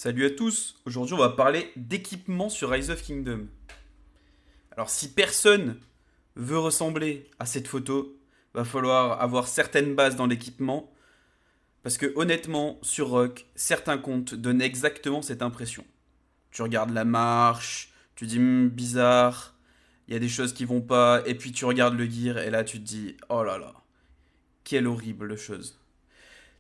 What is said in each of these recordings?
Salut à tous, aujourd'hui on va parler d'équipement sur Rise of Kingdom. Alors si personne veut ressembler à cette photo, va falloir avoir certaines bases dans l'équipement, parce que honnêtement, sur Rock, certains comptes donnent exactement cette impression. Tu regardes la marche, tu dis bizarre, il y a des choses qui vont pas, et puis tu regardes le gear, et là tu te dis oh là là, quelle horrible chose.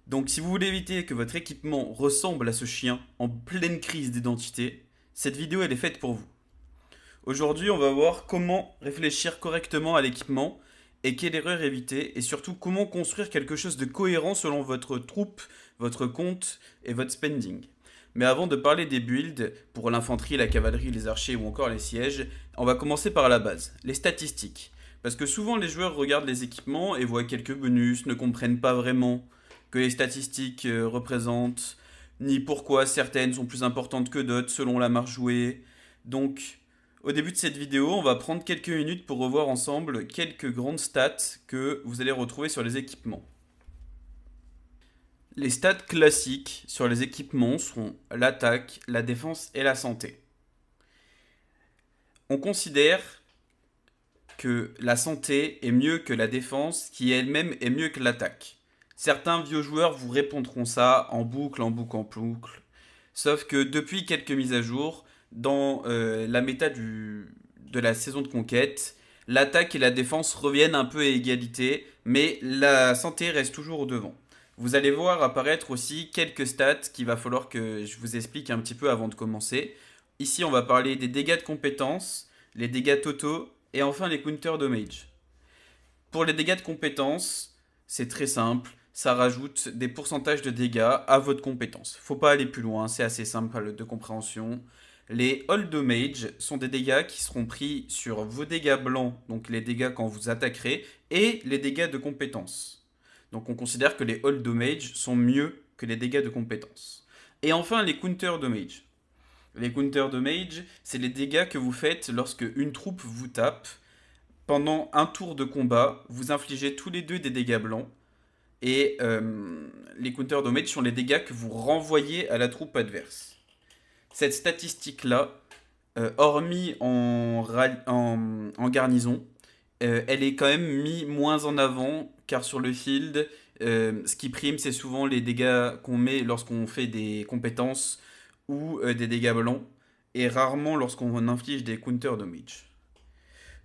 Donc si vous voulez éviter que votre équipement ressemble à ce chien en pleine crise d'identité, cette vidéo elle est faite pour vous. Aujourd'hui, on va voir comment réfléchir correctement à l'équipement et quelle erreur éviter et surtout comment construire quelque chose de cohérent selon votre troupe, votre compte et votre spending. Mais avant de parler des builds pour l'infanterie, la cavalerie, les archers ou encore les sièges, on va commencer par la base, les statistiques. Parce que souvent les joueurs regardent les équipements et voient quelques bonus, ne comprennent pas vraiment que les statistiques représentent, ni pourquoi certaines sont plus importantes que d'autres selon la marche jouée. Donc au début de cette vidéo, on va prendre quelques minutes pour revoir ensemble quelques grandes stats que vous allez retrouver sur les équipements. Les stats classiques sur les équipements seront l'attaque, la défense et la santé. On considère que la santé est mieux que la défense, qui elle-même est mieux que l'attaque. Certains vieux joueurs vous répondront ça en boucle, en boucle, en boucle. Sauf que depuis quelques mises à jour, dans la méta de la saison de conquête, l'attaque et la défense reviennent un peu à égalité, mais la santé reste toujours au devant. Vous allez voir apparaître aussi quelques stats qu'il va falloir que je vous explique un petit peu avant de commencer. Ici, on va parler des dégâts de compétences, les dégâts totaux et enfin les counters damage. Pour les dégâts de compétences, c'est très simple. Ça rajoute des pourcentages de dégâts à votre compétence. Faut pas aller plus loin, c'est assez simple de compréhension. Les All Damage sont des dégâts qui seront pris sur vos dégâts blancs, donc les dégâts quand vous attaquerez, et les dégâts de compétence. Donc on considère que les All Damage sont mieux que les dégâts de compétence. Et enfin les Counter Damage. Les Counter Damage, c'est les dégâts que vous faites lorsque une troupe vous tape. Pendant un tour de combat, vous infligez tous les deux des dégâts blancs. Et les counter damage sont les dégâts que vous renvoyez à la troupe adverse. Cette statistique-là, hormis en garnison, elle est quand même mise moins en avant, car sur le field, ce qui prime, c'est souvent les dégâts qu'on met lorsqu'on fait des compétences ou des dégâts blancs, et rarement lorsqu'on inflige des counter damage.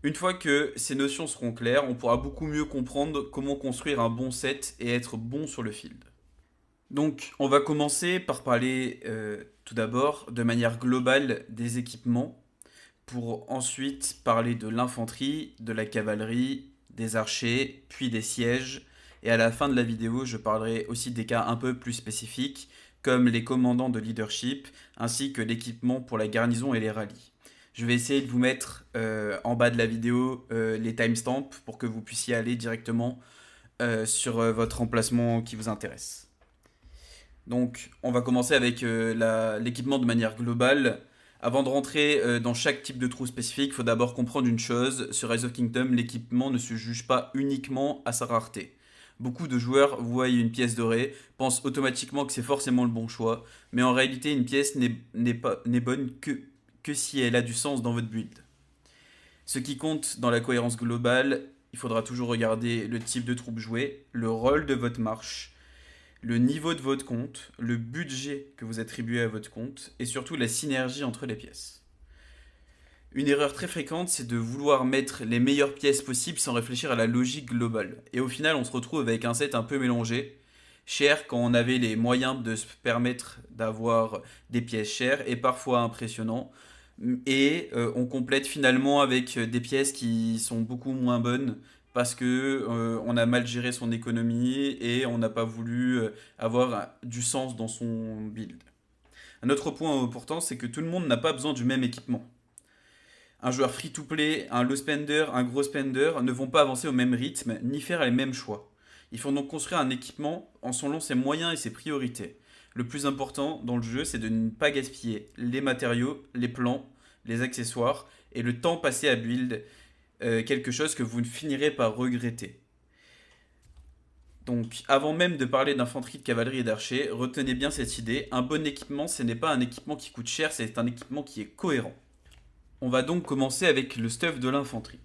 Une fois que ces notions seront claires, on pourra beaucoup mieux comprendre comment construire un bon set et être bon sur le field. Donc, on va commencer par parler tout d'abord de manière globale des équipements, pour ensuite parler de l'infanterie, de la cavalerie, des archers, puis des sièges. Et à la fin de la vidéo, je parlerai aussi des cas un peu plus spécifiques, comme les commandants de leadership, ainsi que l'équipement pour la garnison et les rallyes. Je vais essayer de vous mettre en bas de la vidéo les timestamps pour que vous puissiez aller directement sur votre emplacement qui vous intéresse. Donc, on va commencer avec l'équipement de manière globale. Avant de rentrer dans chaque type de trou spécifique, il faut d'abord comprendre une chose. Sur Rise of Kingdom, l'équipement ne se juge pas uniquement à sa rareté. Beaucoup de joueurs voient une pièce dorée, pensent automatiquement que c'est forcément le bon choix, mais en réalité, une pièce n'est bonne que si elle a du sens dans votre build. Ce qui compte dans la cohérence globale, il faudra toujours regarder le type de troupe jouée, le rôle de votre marche, le niveau de votre compte, le budget que vous attribuez à votre compte et surtout la synergie entre les pièces. Une erreur très fréquente, c'est de vouloir mettre les meilleures pièces possibles sans réfléchir à la logique globale. Et au final, on se retrouve avec un set un peu mélangé, cher quand on avait les moyens de se permettre d'avoir des pièces chères et parfois impressionnants. Et on complète finalement avec des pièces qui sont beaucoup moins bonnes parce que on a mal géré son économie et on n'a pas voulu avoir du sens dans son build. Un autre point important, c'est que tout le monde n'a pas besoin du même équipement. Un joueur free-to-play, un low spender, un gros spender ne vont pas avancer au même rythme ni faire les mêmes choix. Il faut donc construire un équipement en selon ses moyens et ses priorités. Le plus important dans le jeu, c'est de ne pas gaspiller les matériaux, les plans, les accessoires et le temps passé à build quelque chose que vous finirez par regretter. Donc, avant même de parler d'infanterie, de cavalerie et d'archers, retenez bien cette idée. Un bon équipement, ce n'est pas un équipement qui coûte cher, c'est un équipement qui est cohérent. On va donc commencer avec le stuff de l'infanterie.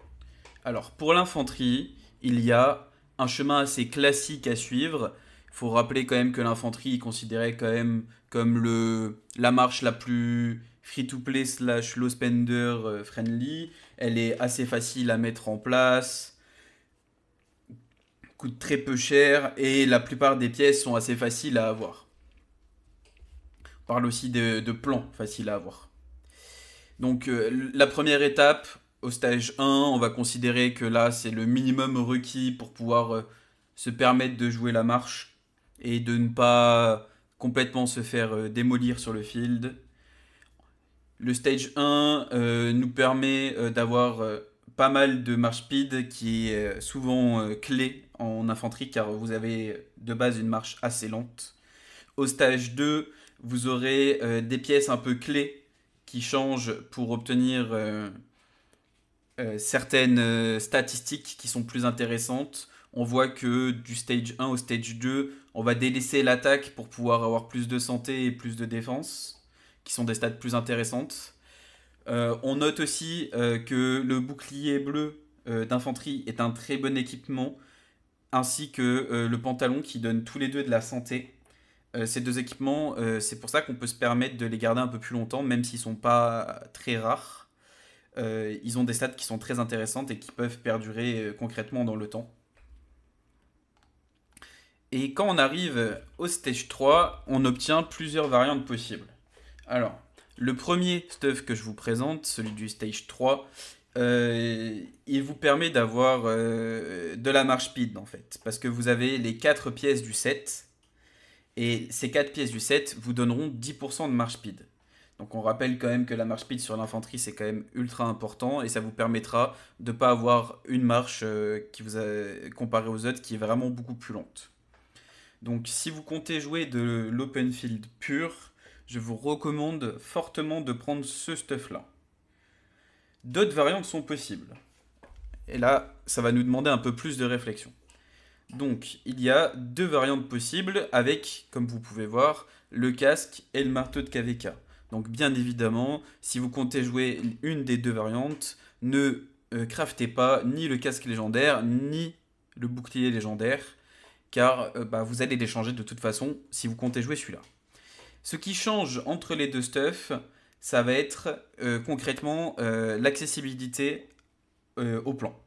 Alors, pour l'infanterie, il y a un chemin assez classique à suivre. Il faut rappeler quand même que l'infanterie est considérée quand même comme la marche la plus free-to-play slash low spender friendly. Elle est assez facile à mettre en place, coûte très peu cher et la plupart des pièces sont assez faciles à avoir. On parle aussi de plans faciles à avoir. Donc la première étape, au stage 1, on va considérer que là c'est le minimum requis pour pouvoir se permettre de jouer la marche et de ne pas complètement se faire démolir sur le field. Le stage 1 nous permet d'avoir pas mal de marche speed qui est souvent clé en infanterie car vous avez de base une marche assez lente. Au stage 2, vous aurez des pièces un peu clés qui changent pour obtenir certaines statistiques qui sont plus intéressantes. On voit que du stage 1 au stage 2, on va délaisser l'attaque pour pouvoir avoir plus de santé et plus de défense, qui sont des stats plus intéressantes. On note aussi que le bouclier bleu d'infanterie est un très bon équipement, ainsi que le pantalon qui donne tous les deux de la santé. Ces deux équipements, c'est pour ça qu'on peut se permettre de les garder un peu plus longtemps, même s'ils sont pas très rares. Ils ont des stats qui sont très intéressantes et qui peuvent perdurer concrètement dans le temps. Et quand on arrive au stage 3, on obtient plusieurs variantes possibles. Alors, le premier stuff que je vous présente, celui du stage 3, il vous permet d'avoir de la marche speed en fait. Parce que vous avez les 4 pièces du set. Et ces 4 pièces du set vous donneront 10% de marche speed. Donc on rappelle quand même que la marche speed sur l'infanterie c'est quand même ultra important et ça vous permettra de ne pas avoir une marche comparée aux autres qui est vraiment beaucoup plus lente. Donc si vous comptez jouer de l'open field pur, je vous recommande fortement de prendre ce stuff là. D'autres variantes sont possibles. Et là, ça va nous demander un peu plus de réflexion. Donc, il y a deux variantes possibles avec, comme vous pouvez voir, le casque et le marteau de KVK. Donc, bien évidemment, si vous comptez jouer une des deux variantes, ne craftez pas ni le casque légendaire, ni le bouclier légendaire, car vous allez les changer de toute façon si vous comptez jouer celui-là. Ce qui change entre les deux stuffs, ça va être concrètement l'accessibilité au plan.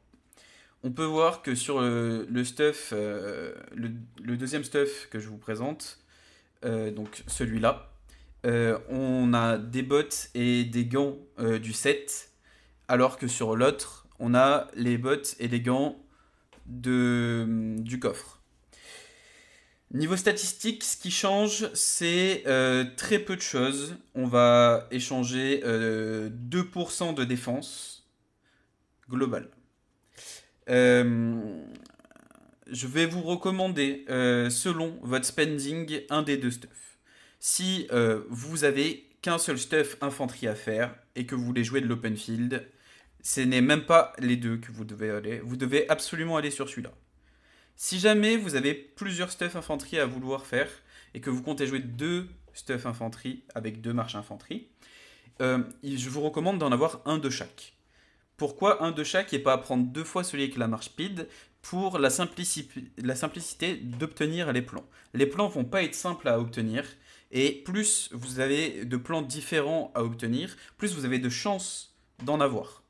On peut voir que sur le stuff, le deuxième stuff que je vous présente, donc celui-là, on a des bottes et des gants du set, alors que sur l'autre, on a les bottes et les gants du coffre. Niveau statistique, ce qui change, c'est très peu de choses. On va échanger 2% de défense globale. Je vais vous recommander, selon votre spending, un des deux stuff. Si vous avez qu'un seul stuff infanterie à faire et que vous voulez jouer de l'open field, ce n'est même pas les deux que vous devez aller. Vous devez absolument aller sur celui-là. Si jamais vous avez plusieurs stuff infanterie à vouloir faire et que vous comptez jouer deux stuff infanterie avec deux marches infanterie, je vous recommande d'en avoir un de chaque. Pourquoi un de chaque et pas prendre deux fois celui avec la marche speed? Pour la simplicité d'obtenir les plans. Les plans vont pas être simples à obtenir et plus vous avez de plans différents à obtenir, plus vous avez de chances d'en avoir.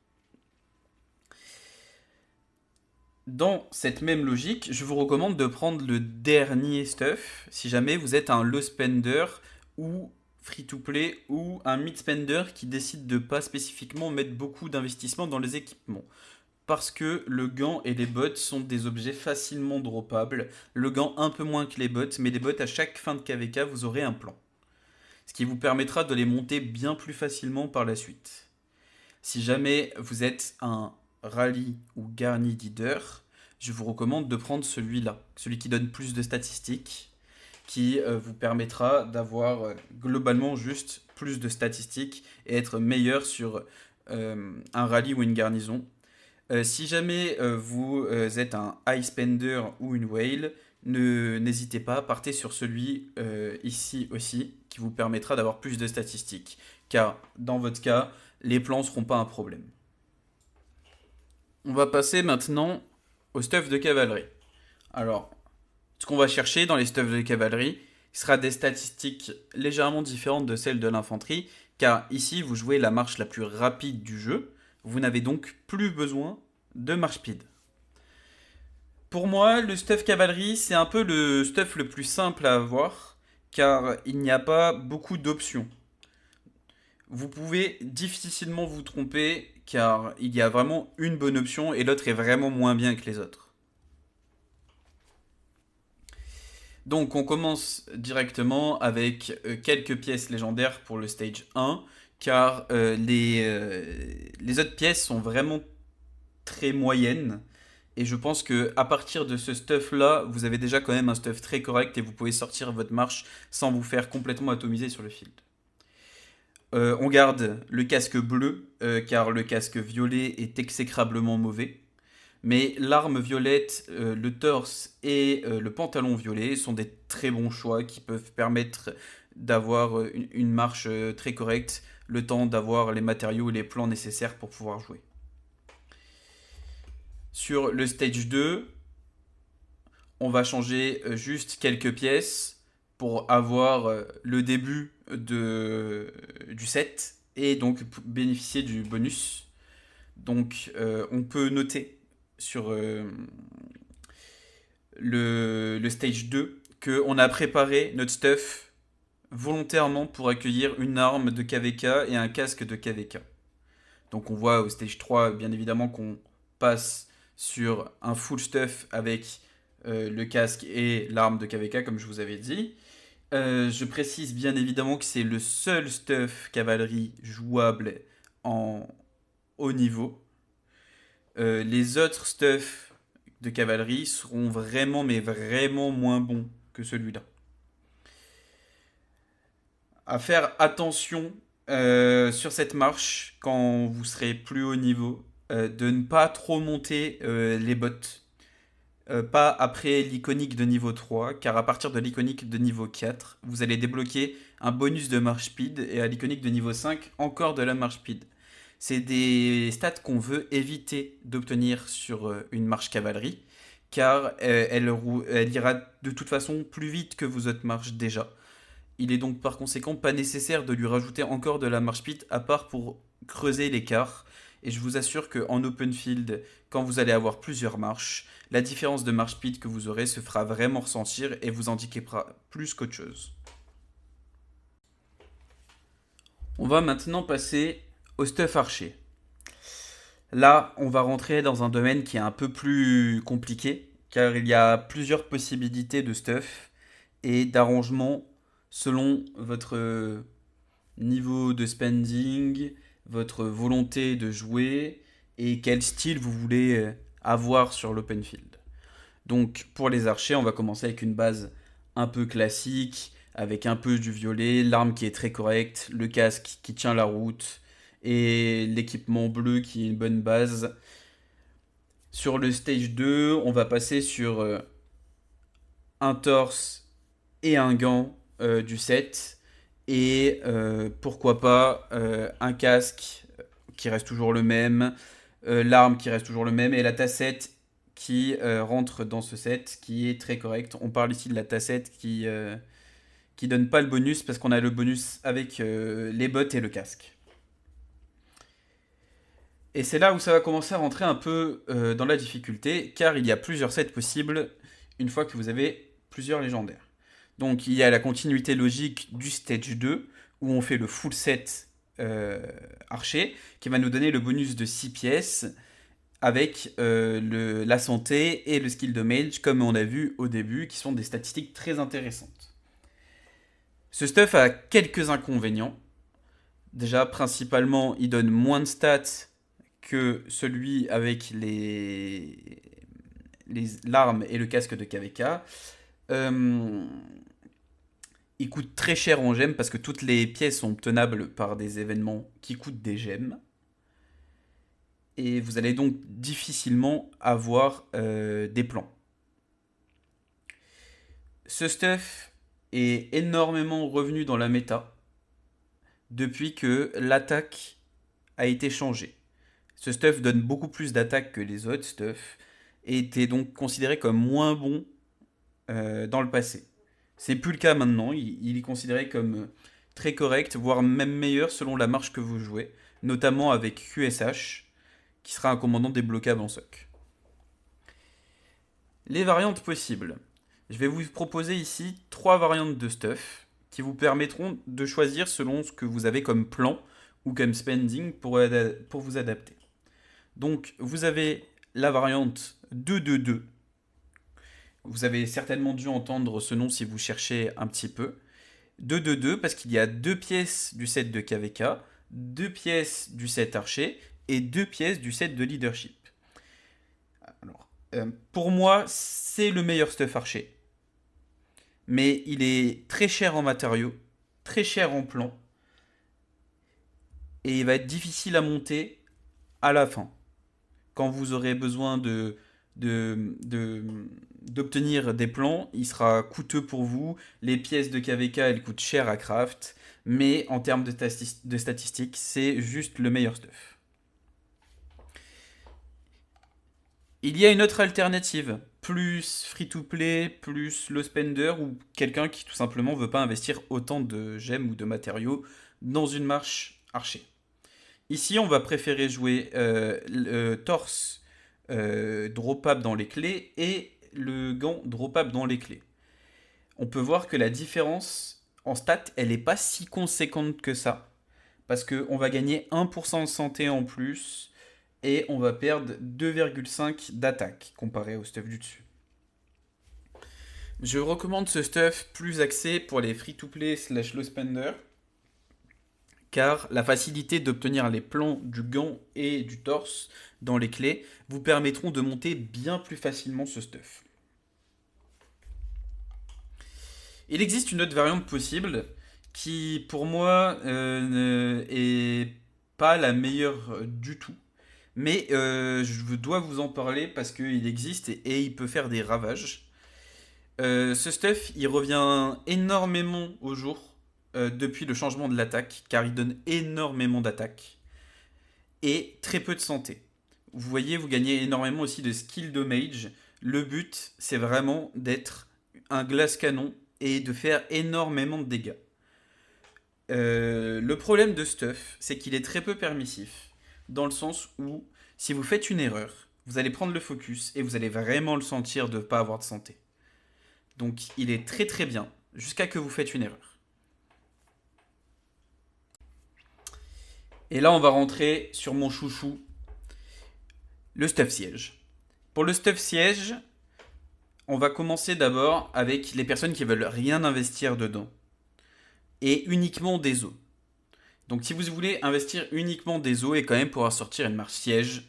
Dans cette même logique, je vous recommande de prendre le dernier stuff si jamais vous êtes un low spender ou free-to-play ou un mid-spender qui décide de pas spécifiquement mettre beaucoup d'investissement dans les équipements. Parce que le gant et les bottes sont des objets facilement droppables. Le gant un peu moins que les bottes, mais les bottes à chaque fin de KVK vous aurez un plan. Ce qui vous permettra de les monter bien plus facilement par la suite. Si jamais vous êtes un rallye ou garni leader, je vous recommande de prendre celui-là, celui qui donne plus de statistiques, qui vous permettra d'avoir globalement juste plus de statistiques et être meilleur sur un rallye ou une garnison. Si jamais vous êtes un high spender ou une whale, n'hésitez pas, partez sur celui ici aussi, qui vous permettra d'avoir plus de statistiques. Car dans votre cas, les plans ne seront pas un problème. On va passer maintenant au stuff de cavalerie. Alors, ce qu'on va chercher dans les stuffs de cavalerie sera des statistiques légèrement différentes de celles de l'infanterie, car ici vous jouez la marche la plus rapide du jeu, vous n'avez donc plus besoin de marche speed. Pour moi, le stuff cavalerie, c'est un peu le stuff le plus simple à avoir, car il n'y a pas beaucoup d'options. Vous pouvez difficilement vous tromper, car il y a vraiment une bonne option et l'autre est vraiment moins bien que les autres. Donc on commence directement avec quelques pièces légendaires pour le stage 1, car les autres pièces sont vraiment très moyennes. Et je pense que à partir de ce stuff là, vous avez déjà quand même un stuff très correct et vous pouvez sortir votre marche sans vous faire complètement atomiser sur le field. On garde le casque bleu, car le casque violet est exécrablement mauvais. Mais l'arme violette, le torse et le pantalon violet sont des très bons choix qui peuvent permettre d'avoir une marche très correcte, le temps d'avoir les matériaux et les plans nécessaires pour pouvoir jouer. Sur le stage 2, on va changer juste quelques pièces pour avoir le début du set et donc bénéficier du bonus. Donc on peut noter sur le stage 2 qu'on a préparé notre stuff volontairement pour accueillir une arme de KVK et un casque de KVK. Donc on voit au stage 3 bien évidemment qu'on passe sur un full stuff avec le casque et l'arme de KVK comme je vous avais dit. Je précise bien évidemment que c'est le seul stuff cavalerie jouable en haut niveau. Les autres stuff de cavalerie seront vraiment mais vraiment moins bons que celui-là. À faire attention sur cette marche quand vous serez plus haut niveau, de ne pas trop monter les bottes. Pas après l'iconique de niveau 3, car à partir de l'iconique de niveau 4, vous allez débloquer un bonus de marche speed, et à l'iconique de niveau 5, encore de la marche speed. C'est des stats qu'on veut éviter d'obtenir sur une marche cavalerie, car elle ira de toute façon plus vite que vos autres marches déjà. Il est donc par conséquent pas nécessaire de lui rajouter encore de la marche speed, à part pour creuser l'écart. Et je vous assure qu'en open field, quand vous allez avoir plusieurs marches, la différence de marche speed que vous aurez se fera vraiment ressentir et vous handicapera plus qu'autre chose. On va maintenant passer au stuff archer. Là, on va rentrer dans un domaine qui est un peu plus compliqué, car il y a plusieurs possibilités de stuff et d'arrangement selon votre niveau de spending, votre volonté de jouer et quel style vous voulez avoir sur l'open field. Donc pour les archers, on va commencer avec une base un peu classique, avec un peu du violet, l'arme qui est très correcte, le casque qui tient la route et l'équipement bleu qui est une bonne base. Sur le stage 2, on va passer sur un torse et un gant du set. Et pourquoi pas un casque qui reste toujours le même, l'arme qui reste toujours le même, et la tassette qui rentre dans ce set, qui est très correcte. On parle ici de la tassette qui donne pas le bonus, parce qu'on a le bonus avec les bottes et le casque. Et c'est là où ça va commencer à rentrer un peu dans la difficulté, car il y a plusieurs sets possibles une fois que vous avez plusieurs légendaires. Donc il y a la continuité logique du stage 2, où on fait le full set archer, qui va nous donner le bonus de 6 pièces, avec la santé et le skill de mage, comme on a vu au début, qui sont des statistiques très intéressantes. Ce stuff a quelques inconvénients. Déjà, principalement, il donne moins de stats que celui avec l'arme et le casque de KVK. Il coûte très cher en gemmes parce que toutes les pièces sont obtenables par des événements qui coûtent des gemmes. Et vous allez donc difficilement avoir des plans. Ce stuff est énormément revenu dans la méta depuis que l'attaque a été changée. Ce stuff donne beaucoup plus d'attaque que les autres stuff et était donc considéré comme moins bon dans le passé. C'est plus le cas maintenant, il est considéré comme très correct, voire même meilleur selon la marche que vous jouez, notamment avec QSH, qui sera un commandant débloquable en SOC. Les variantes possibles. Je vais vous proposer ici 3 variantes de stuff qui vous permettront de choisir selon ce que vous avez comme plan ou comme spending pour vous adapter. Donc vous avez la variante 2-2-2. Vous avez certainement dû entendre ce nom si vous cherchez un petit peu. 2-2-2 parce qu'il y a 2 pièces du set de KVK, 2 pièces du set archer et 2 pièces du set de leadership. Alors, pour moi, c'est le meilleur stuff archer. Mais il est très cher en matériaux, très cher en plan, et il va être difficile à monter à la fin. Quand vous aurez besoin d'obtenir des plans, il sera coûteux pour vous. Les pièces de KVK, elles coûtent cher à craft, mais en termes de statistiques, c'est juste le meilleur stuff. Il y a une autre alternative, plus free-to-play, plus low spender, ou quelqu'un qui tout simplement veut pas investir autant de gemmes ou de matériaux dans une marche archer. Ici, on va préférer jouer le torse dropable dans les clés et le gant dropable dans les clés. On peut voir que la différence en stats, elle n'est pas si conséquente que ça. Parce qu'on va gagner 1% de santé en plus et on va perdre 2,5 d'attaque comparé au stuff du dessus. Je recommande ce stuff plus axé pour les free-to-play / low spender car la facilité d'obtenir les plans du gant et du torse dans les clés vous permettront de monter bien plus facilement ce stuff. Il existe une autre variante possible qui pour moi est pas la meilleure du tout, mais je dois vous en parler parce qu'il existe et il peut faire des ravages. Ce stuff, il revient énormément au jour depuis le changement de l'attaque, car il donne énormément d'attaque et très peu de santé. Vous voyez, vous gagnez énormément aussi de skill damage. Le but, c'est vraiment d'être un glace canon et de faire énormément de dégâts. Le problème de Stuff, c'est qu'il est très peu permissif, dans le sens où si vous faites une erreur, vous allez prendre le focus et vous allez vraiment le sentir de ne pas avoir de santé. Donc il est très très bien, jusqu'à que vous faites une erreur. Et là on va rentrer sur mon chouchou, le Stuff Siège. Pour le Stuff Siège, on va commencer d'abord avec les personnes qui veulent rien investir dedans. Et uniquement des os. Donc si vous voulez investir uniquement des os et quand même pouvoir sortir une marche siège,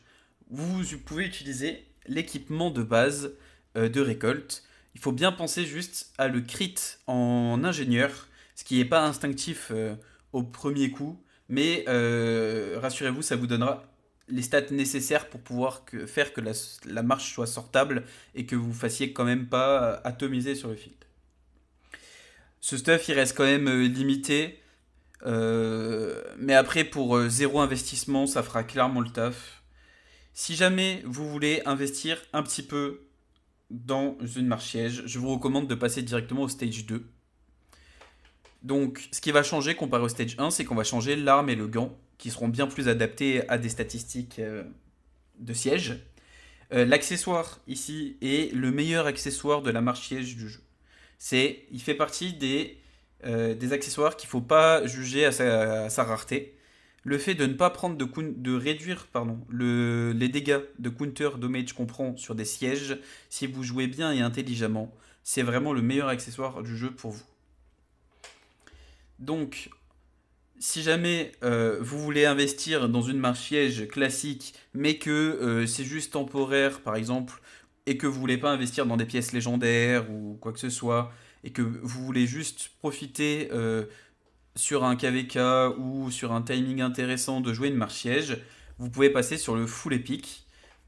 vous pouvez utiliser l'équipement de base de récolte. Il faut bien penser juste à le crit en ingénieur, ce qui n'est pas instinctif au premier coup, mais rassurez-vous, ça vous donnera les stats nécessaires pour pouvoir faire que la marche soit sortable et que vous fassiez quand même pas atomiser sur le field. Ce stuff, il reste quand même limité. Mais après, pour zéro investissement, ça fera clairement le taf. Si jamais vous voulez investir un petit peu dans une marche siège, je vous recommande de passer directement au stage 2. Donc, ce qui va changer comparé au stage 1, c'est qu'on va changer l'arme et le gant, qui seront bien plus adaptés à des statistiques de siège. L'accessoire ici est le meilleur accessoire de la marche siège du jeu. Il fait partie des accessoires qu'il ne faut pas juger à sa rareté. Le fait de ne pas prendre de réduire les dégâts de counter damage qu'on prend sur des sièges, si vous jouez bien et intelligemment, c'est vraiment le meilleur accessoire du jeu pour vous. Donc, si jamais vous voulez investir dans une marche siège classique, mais que c'est juste temporaire, par exemple, et que vous voulez pas investir dans des pièces légendaires ou quoi que ce soit, et que vous voulez juste profiter sur un KVK ou sur un timing intéressant de jouer une marche siège, vous pouvez passer sur le full epic,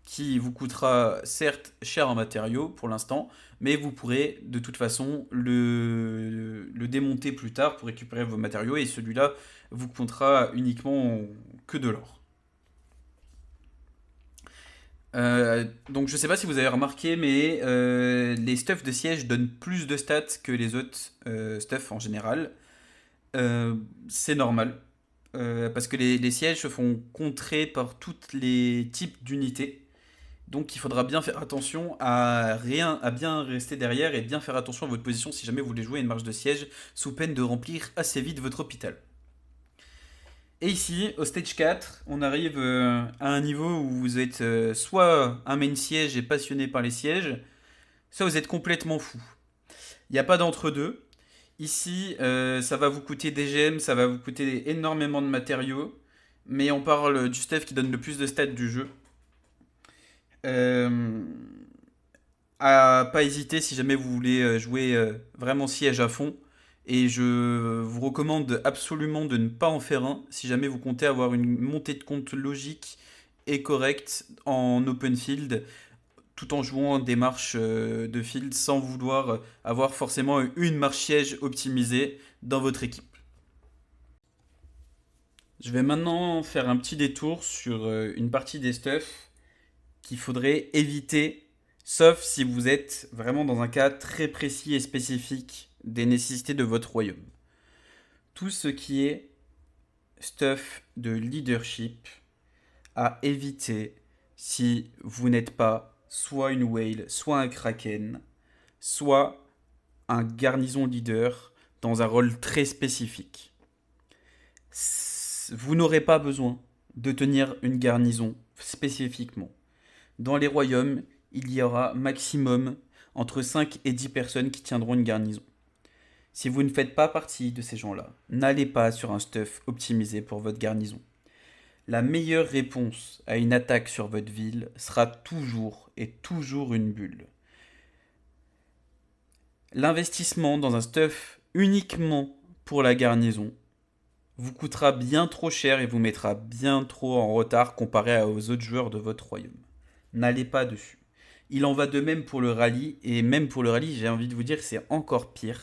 qui vous coûtera certes cher en matériaux pour l'instant, mais vous pourrez de toute façon le démonter plus tard pour récupérer vos matériaux et celui-là vous coûtera uniquement que de l'or. Donc je sais pas si vous avez remarqué, mais les stuffs de siège donnent plus de stats que les autres stuffs en général. C'est normal, parce que les sièges se font contrer par tous les types d'unités. Donc il faudra bien faire attention à rien, à bien rester derrière et bien faire attention à votre position si jamais vous voulez jouer une marche de siège, sous peine de remplir assez vite votre hôpital. Et ici, au stage 4, on arrive à un niveau où vous êtes soit un main siège et passionné par les sièges, soit vous êtes complètement fou. Il n'y a pas d'entre-deux. Ici, ça va vous coûter des gemmes, ça va vous coûter énormément de matériaux, mais on parle du stuff qui donne le plus de stats du jeu. Euh, à pas hésiter si jamais vous voulez jouer vraiment siège à fond. Et je vous recommande absolument de ne pas en faire un si jamais vous comptez avoir une montée de compte logique et correcte en open field, tout en jouant des marches de field sans vouloir avoir forcément une marche siège optimisée dans votre équipe. Je vais maintenant faire un petit détour sur une partie des stuffs qu'il faudrait éviter, sauf si vous êtes vraiment dans un cas très précis et spécifique des nécessités de votre royaume. Tout ce qui est stuff de leadership à éviter si vous n'êtes pas soit une whale, soit un kraken, soit un garnison leader dans un rôle très spécifique. Vous n'aurez pas besoin de tenir une garnison spécifiquement. Dans les royaumes, il y aura maximum entre 5 et 10 personnes qui tiendront une garnison. Si vous ne faites pas partie de ces gens-là, n'allez pas sur un stuff optimisé pour votre garnison. La meilleure réponse à une attaque sur votre ville sera toujours et toujours une bulle. L'investissement dans un stuff uniquement pour la garnison vous coûtera bien trop cher et vous mettra bien trop en retard comparé aux autres joueurs de votre royaume. N'allez pas dessus. Il en va de même pour le rallye, et même pour le rallye, j'ai envie de vous dire que c'est encore pire.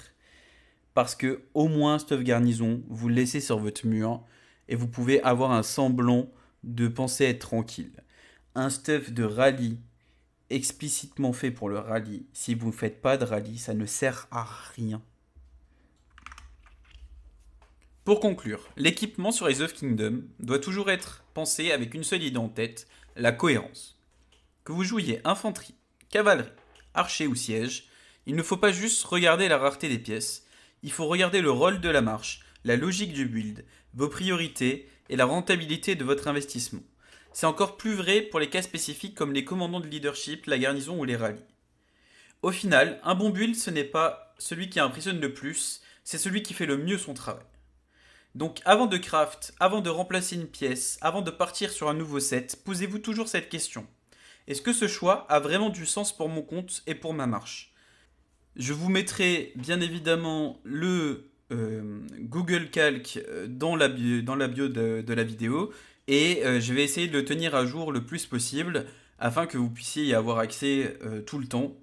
Parce que au moins stuff garnison, vous le laissez sur votre mur, et vous pouvez avoir un semblant de penser être tranquille. Un stuff de rallye, explicitement fait pour le rallye, si vous ne faites pas de rallye, ça ne sert à rien. Pour conclure, l'équipement sur Rise of Kingdom doit toujours être pensé avec une seule idée en tête, la cohérence. Que vous jouiez infanterie, cavalerie, archer ou siège, il ne faut pas juste regarder la rareté des pièces, il faut regarder le rôle de la marche, la logique du build, vos priorités et la rentabilité de votre investissement. C'est encore plus vrai pour les cas spécifiques comme les commandants de leadership, la garnison ou les rallyes. Au final, un bon build, ce n'est pas celui qui impressionne le plus, c'est celui qui fait le mieux son travail. Donc avant de craft, avant de remplacer une pièce, avant de partir sur un nouveau set, posez-vous toujours cette question. Est-ce que ce choix a vraiment du sens pour mon compte et pour ma marche? Je vous mettrai bien évidemment le Google Calc dans la bio de la vidéo et je vais essayer de le tenir à jour le plus possible afin que vous puissiez y avoir accès tout le temps.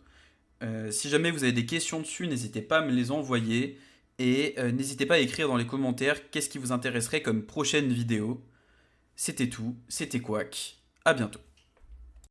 Si jamais vous avez des questions dessus, n'hésitez pas à me les envoyer et n'hésitez pas à écrire dans les commentaires qu'est-ce qui vous intéresserait comme prochaine vidéo. C'était tout, c'était Quack, à bientôt.